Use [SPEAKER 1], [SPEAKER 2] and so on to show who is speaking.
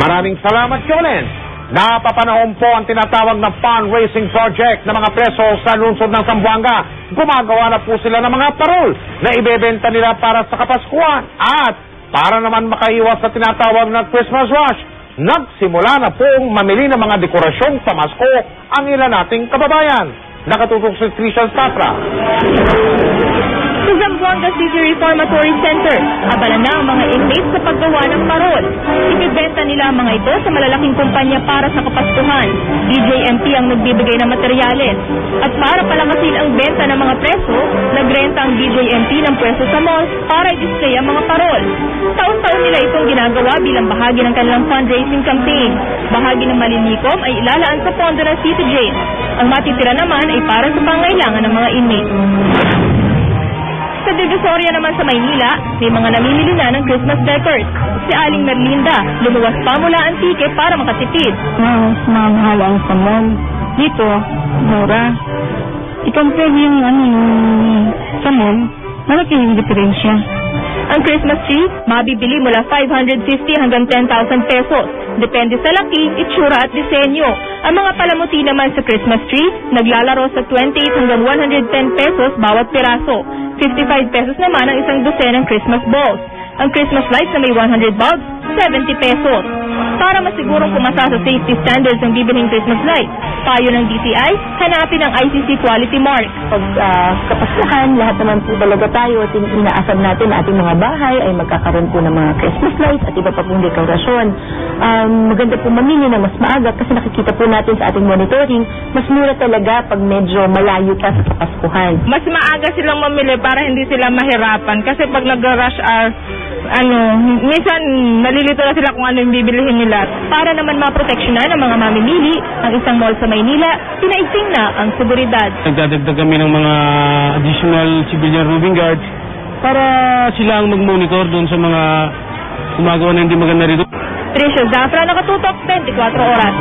[SPEAKER 1] Maraming salamat, Jolene. Napapanahon po ang tinatawag na fundraising project ng mga preso sa lungsod ng Zamboanga. Gumagawa na po sila ng mga parol na ibebenta nila para sa Kapaskuhan. At para naman makaiwas sa tinatawag na Christmas rush, nagsimula na pong mamili ng mga dekorasyong pamasko ang ilan nating kababayan. Nakatutok si Christian Safra. Sa
[SPEAKER 2] Zamboanga City Reformatory Center, abala na ang mga inmates sa paggawa ng parol. Ibibenta nila ang mga ito sa malalaking kumpanya para sa Kapaskuhan. DJMP ang nagbibigay ng materyales. At para palakasin ang benta ng mga preso, nagrenta ang DJMP ng pwesto sa malls para i-display ang mga parol. Taon-taon nila itong ginagawa bilang bahagi ng kanilang fundraising campaign. Bahagi ng malinikom ay ilalaan sa pondo ng City Jail. Ang matitira naman ay para sa pangailangan ng mga inmates. Sa Divisoria naman sa Maynila, may mga namimili na ng Christmas decors. Si Aling Merlinda, lumuwas pa mula Antique para makatipid.
[SPEAKER 3] Mahal ang sa mall. Dito, mura. I-compare yung sa mall, malaki yung diferensya.
[SPEAKER 2] Ang Christmas tree, mabibili mula 550 hanggang 10,000 pesos. Depende sa laki, itsura at disenyo. Ang mga palamuti naman sa Christmas tree, naglalaro sa 28 hanggang 110 pesos bawat piraso. 55 pesos naman ang isang dosenang Christmas balls. Ang Christmas lights na may 100 bulbs, 70 pesos. Para masigurong pumasa sa safety standards ang bibiling Christmas lights, payo ng DTI, hanapin ang ICC Quality Mark.
[SPEAKER 3] Pag Kapaskuhan, lahat naman po talaga tayo at inaasam natin na ating mga bahay ay magkakaroon po ng mga Christmas lights at iba pa pong dekorasyon. Maganda po mamili na mas maaga kasi nakikita po natin sa ating monitoring, mas mura talaga pag medyo malayo pa sa Kapaskuhan.
[SPEAKER 2] Mas maaga silang mamili para hindi sila mahirapan kasi pag nag-rush hour, minsan nalilito na sila kung ano yung bibilihin nila. Para naman maproteksyonan ng mga mamimili, ang isang mall sa Maynila, pinaigting na ang seguridad.
[SPEAKER 4] Nagdadagdag kami ng mga additional civilian roving guards para sila ang mag-monitor doon sa mga gumagawa na hindi maganda rito.
[SPEAKER 2] Tricia Zafra, nakatutok 24 oras.